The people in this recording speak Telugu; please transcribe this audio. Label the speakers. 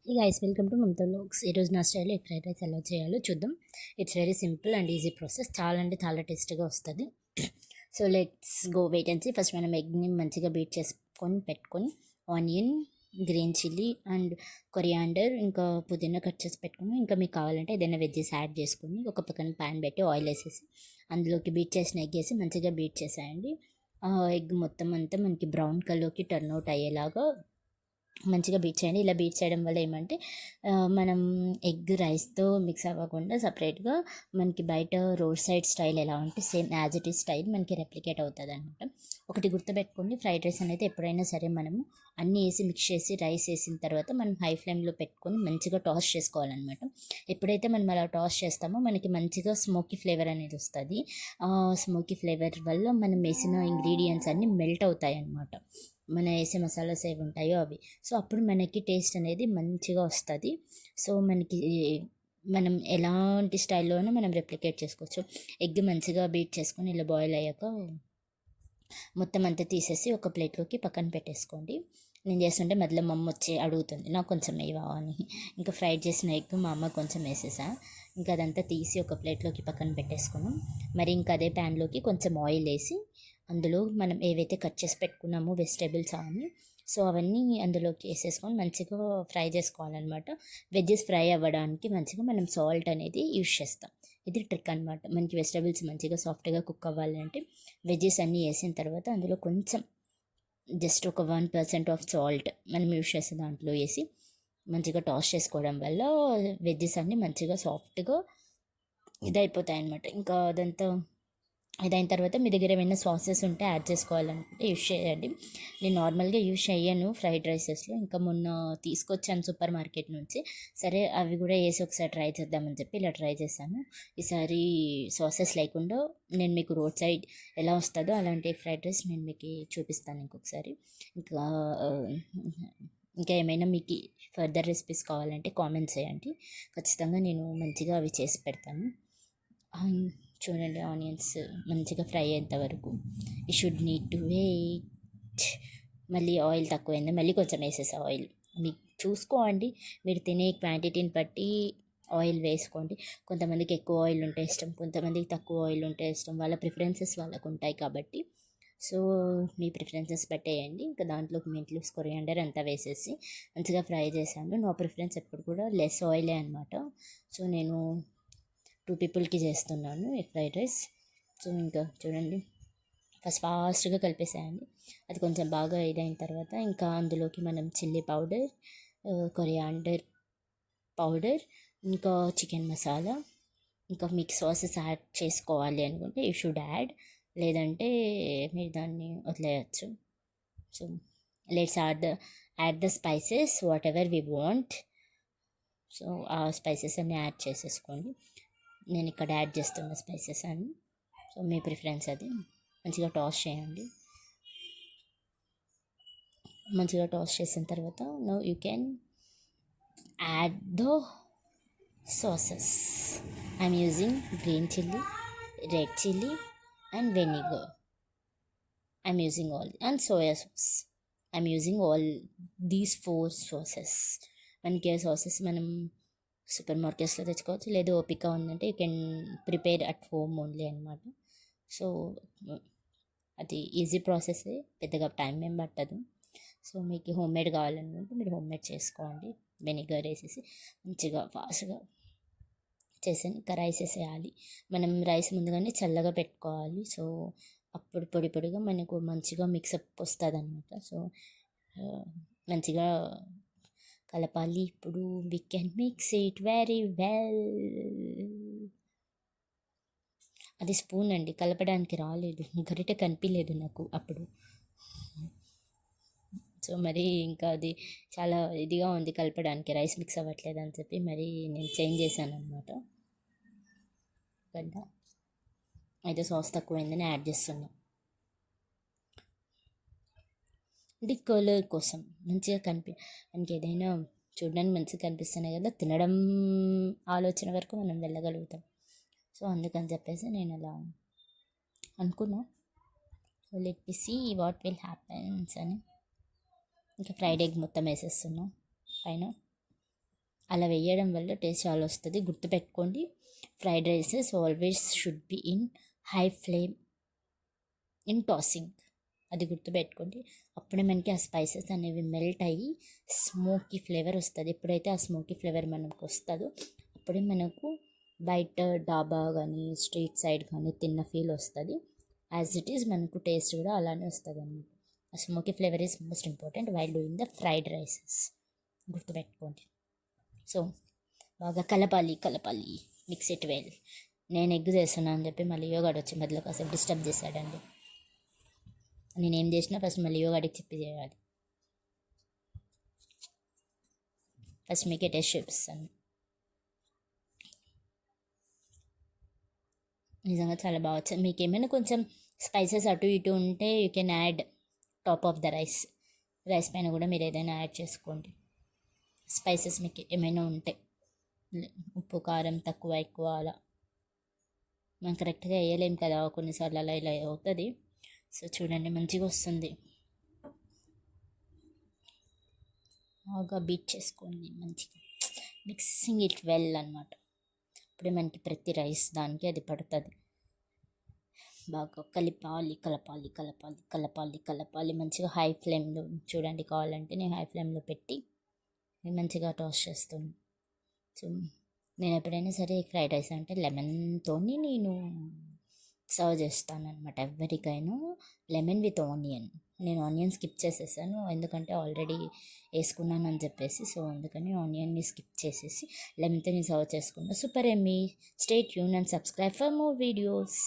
Speaker 1: Hey guys, welcome to Mamata vlogs. ఈరోజు నా స్టైల్లో ఎగ్ ఫ్రైడ్ రైస్ ఎలా చేయాలో చూద్దాం. It's very simple and easy process. చాలా అంటే చాలా టేస్టీగా వస్తుంది. So let's go wait and see. First మనం ఎగ్ని మంచిగా బీట్ చేసుకొని పెట్టుకొని onion, green chilli and coriander ఇంకా పుదీనా కట్ చేసి పెట్టుకుని, ఇంకా మీకు కావాలంటే ఏదైనా వెజ్జెస్ యాడ్ చేసుకొని ఒక పక్కన ప్యాన్ పెట్టి ఆయిల్ వేసేసి అందులోకి బీట్ చేసిన ఎగ్ వేసి మంచిగా బీట్ చేసేయండి. ఎగ్ మొత్తం అంతా మనకి బ్రౌన్ కలర్కి టర్న్ అవుట్ అయ్యేలాగా మంచిగా బీట్ చేయండి. ఇలా బీట్ చేయడం వల్ల ఏమంటే మనం ఎగ్ రైస్తో మిక్స్ అవ్వకుండా సపరేట్గా మనకి బయట రోడ్ సైడ్ స్టైల్ ఎలా ఉంటే same as it is style మనకి రెప్లికేట్ అవుతుంది అనమాట. ఒకటి గుర్తుపెట్టుకోండి, ఫ్రైడ్ రైస్ అనేది ఎప్పుడైనా సరే మనము అన్నీ వేసి మిక్స్ చేసి రైస్ వేసిన తర్వాత మనం హై ఫ్లేమ్లో పెట్టుకొని మంచిగా టాస్ చేసుకోవాలన్నమాట. ఎప్పుడైతే మనం అలా టాస్ చేస్తామో మనకి మంచిగా స్మోకీ ఫ్లేవర్ అనేది వస్తుంది. స్మోకీ ఫ్లేవర్ వల్ల మనం వేసిన ఇంగ్రీడియంట్స్ అన్నీ మెల్ట్ అవుతాయి అన్నమాట. మన వేసే మసాలాస్ ఏవి ఉంటాయో అవి. సో అప్పుడు మనకి టేస్ట్ అనేది మంచిగా వస్తుంది. సో మనకి మనం ఎలాంటి స్టైల్లోనూ మనం రెప్లికేట్ చేసుకోవచ్చు. ఎగ్ మంచిగా బీట్ చేసుకొని ఇలా బాయిల్ అయ్యాక మొత్తం అంతా తీసేసి ఒక ప్లేట్లోకి పక్కన పెట్టేసుకోండి. నేను చేస్తుంటే మధ్యలో మా అమ్మ వచ్చి అడుగుతుంది, నాకు కొంచెం వేయవా అని. ఇంకా ఫ్రైడ్ చేసిన ఎగ్ మా అమ్మ కొంచెం వేసేసా. ఇంకా అదంతా తీసి ఒక ప్లేట్లోకి పక్కన పెట్టేసుకున్నాం. మరి ఇంకా అదే ప్యాన్లోకి కొంచెం ఆయిల్ వేసి అందులో మనం ఏవైతే కట్ చేసి పెట్టుకున్నామో వెజిటేబుల్స్ అవన్నీ, సో అవన్నీ అందులోకి వేసేసుకొని మంచిగా ఫ్రై చేసుకోవాలన్నమాట. వెజ్జెస్ ఫ్రై అవ్వడానికి మంచిగా మనం సాల్ట్ అనేది యూజ్ చేస్తాం. ఇది ట్రిక్ అనమాట. మనకి వెజిటేబుల్స్ మంచిగా సాఫ్ట్గా కుక్ అవ్వాలంటే వెజ్జెస్ అన్నీ వేసిన తర్వాత అందులో కొంచెం జస్ట్ ఒక 1% ఆఫ్ సాల్ట్ మనం యూజ్ చేసే దాంట్లో వేసి మంచిగా టాస్ చేసుకోవడం వల్ల వెజ్జెస్ అన్నీ మంచిగా సాఫ్ట్గా ఇదైపోతాయి అన్నమాట. ఇంకా అదంతా ఇదైన తర్వాత మీ దగ్గర ఏమైనా సాసెస్ ఉంటే యాడ్ చేసుకోవాలనుకుంటే యూజ్ చేయండి. నేను నార్మల్గా యూజ్ చేయను ఫ్రైడ్ రైసెస్లో. ఇంకా మొన్న తీసుకొచ్చాను సూపర్ మార్కెట్ నుంచి. సరే అవి కూడా వేసి ఒకసారి ట్రై చేద్దామని చెప్పి ఇలా ట్రై చేశాను. ఈసారి సాసెస్ లేకుండా నేను మీకు రోడ్ సైడ్ ఎలా వస్తుందో అలాంటి ఫ్రైడ్ రైస్ నేను మీకు చూపిస్తాను ఇంకొకసారి. ఇంకా ఇంకా ఏమైనా మీకు ఫర్దర్ రెసిపీస్ కావాలంటే కామెంట్స్ చేయండి. ఖచ్చితంగా నేను మంచిగా అవి చేసి పెడతాను. చూడండి, ఆనియన్స్ మంచిగా ఫ్రై అయ్యేంత వరకు you should need to wait. మళ్ళీ ఆయిల్ తక్కువైంది, మళ్ళీ కొంచెం వేసేసా ఆయిల్. మీకు చూసుకోండి, మీరు తినే క్వాంటిటీని బట్టి ఆయిల్ వేసుకోండి. కొంతమందికి ఎక్కువ ఆయిల్ ఉంటే ఇష్టం, కొంతమందికి తక్కువ ఆయిల్ ఉంటే ఇష్టం. వాళ్ళ ప్రిఫరెన్సెస్ వాళ్ళకు ఉంటాయి కాబట్టి సో మీ ప్రిఫరెన్సెస్ పెట్టేయండి. ఇంకా దాంట్లోకి మెంట్ లీవ్స్, కొరియాండర్ అంతా వేసేసి మంచిగా ఫ్రై చేశాను. నా ప్రిఫరెన్స్ ఎప్పుడు కూడా లెస్ ఆయిలే అనమాట. సో నేను 2 పీపుల్కి చేస్తున్నాను ఎగ్ ఫ్రైడ్ రైస్. సో ఇంకా చూడండి, ఫాస్ట్గా కలిపేసేయండి. అది కొంచెం బాగా ఇదైన తర్వాత ఇంకా అందులోకి మనం చిల్లీ పౌడర్, కొరియాండర్ పౌడర్, ఇంకా చికెన్ మసాలా, ఇంకా మీకు సాసెస్ యాడ్ చేసుకోవాలి అనుకుంటే యూ షుడ్ యాడ్, లేదంటే మీరు దాన్ని వదిలేయచ్చు. So let's add the spices whatever we want. So ఆ స్పైసెస్ అన్నీ యాడ్ చేసేసుకోండి. నేను ఇక్కడ యాడ్ చేస్తున్న స్పైసెస్ అన్ని. సో మీ ప్రిఫరెన్స్ అది. మంచిగా టాస్ చేయండి. మంచిగా టాస్ చేసిన తర్వాత now you can add the sauces. I'm using green chilli, red chilli and vinegar. I'm using all and soya sauce. I'm using all these 4 sauces. మనకి సాసెస్ మనం సూపర్ మార్కెట్స్లో తెచ్చుకోవచ్చు, లేదా ఓపిక ఉందంటే you can prepare at home only అనమాట. సో అది ఈజీ ప్రాసెస్, పెద్దగా టైం ఏం పట్టదు. సో మీకు హోమ్ మేడ్ కావాలనుకుంటే మీరు హోమ్ మేడ్ చేసుకోండి. వెనిగర్ వేసేసి మంచిగా ఫాస్ట్గా చేసి ఇంకా రైస్ వేసేయాలి. మనం రైస్ ముందుగానే చల్లగా పెట్టుకోవాలి. సో అప్పుడు పొడి పొడిగా మనకు మంచిగా మిక్సప్ వస్తుంది అనమాట. సో మంచిగా కలపాలి. ఇప్పుడు we can mix it very well. అది స్పూన్ అండి, కలపడానికి రాలేదు, గరిటె కనిపించలేదు నాకు అప్పుడు. సో మరి ఇంకా అది చాలా ఇదిగా ఉంది కలపడానికి, రైస్ మిక్స్ అవ్వట్లేదు అని చెప్పి మరి నేను చేంజ్ చేశాను అనమాట. గడ్డ అయితే సాస్ తక్కువైందని యాడ్ చేస్తున్నా. అంటే కలర్ కోసం మంచిగా మనకి ఏదైనా చూడడానికి మంచిగా కనిపిస్తున్నాయి కదా, తినడం ఆలోచన వరకు మనం వెళ్ళగలుగుతాం. సో అందుకని చెప్పేసి నేను అలా అనుకున్నా. So let me see what will happens అని. ఇంకా ఫ్రైడ్ ఎగ్ మొత్తం వేసేస్తున్నాం పైన. అలా వేయడం వల్ల టేస్ట్ చాలా వస్తుంది. గుర్తుపెట్టుకోండి, fried rises always should be in high flame in tossing. అది గుర్తుపెట్టుకోండి. అప్పుడే మనకి ఆ స్పైసెస్ అనేవి మెల్ట్ అయ్యి స్మోకీ ఫ్లేవర్ వస్తుంది. ఎప్పుడైతే ఆ స్మోకీ ఫ్లేవర్ మనకు వస్తుందో అప్పుడే మనకు బయట డాబా కానీ స్ట్రీట్ సైడ్ కానీ తిన్న ఫీల్ వస్తుంది. యాజ్ ఇట్ ఈస్ మనకు టేస్ట్ కూడా అలానే వస్తుంది అన్నమాట. ఆ smoky flavour is most important while doing the fried rises. గుర్తుపెట్టుకోండి. సో బాగా కలపాలి కలపాలి, మిక్స్ ఇట్ వెల్. నేను ఎగ్ చేస్తున్నాను అని చెప్పి మళ్ళీ యోగాడు వచ్చి మధ్యలో కాసేపు డిస్టర్బ్ చేశాడండి. నేనేం చేసినా ఫస్ట్ మళ్ళీ యోగాడికి చెప్పి చేయాలి. ఫస్ట్ మీకు టేస్ట్ చూపిస్తాను. నిజంగా చాలా బాగా వచ్చింది. మీకు ఏమైనా కొంచెం స్పైసెస్ అటు ఇటు ఉంటే you can add top of the rice. Rice పైన కూడా మీరు ఏదైనా యాడ్ చేసుకోండి. స్పైసెస్ మీకు ఏమైనా ఉంటే, ఉప్పు కారం తక్కువ ఎక్కువ అలా మనం కరెక్ట్గా వేయలేం కదా, కొన్నిసార్లు అలా ఇలా అవుతుంది. సో చూడండి మంచిగా వస్తుంది. బాగా బీట్ చేసుకోండి మంచిగా, మిక్సింగ్ ఇట్ వెల్ అనమాట. అప్పుడే మనకి ప్రతి రైస్ దానికి అది పడుతుంది. బాగా కలపాలి కలపాలి కలపాలి కలపాలి కలపాలి మంచిగా హై ఫ్లేమ్లో. చూడండి, కావాలంటే నేను హై ఫ్లేమ్లో పెట్టి మంచిగా టాస్ట్ చేస్తాను. సో నేను ఎప్పుడైనా సరే ఫ్రైడ్ రైస్ అంటే లెమన్తో నేను సర్వ్ చేస్తాను అనమాట. ఎవరికైనా లెమన్ విత్ ఆనియన్. నేను ఆనియన్ స్కిప్ చేసేసాను ఎందుకంటే ఆల్రెడీ వేసుకున్నాను అని చెప్పేసి. సో అందుకని ఆనియన్ని స్కిప్ చేసేసి లెమన్తో నేను సర్వ్ చేసుకున్నాను. Super Emmy. Stay tune and subscribe for more videos.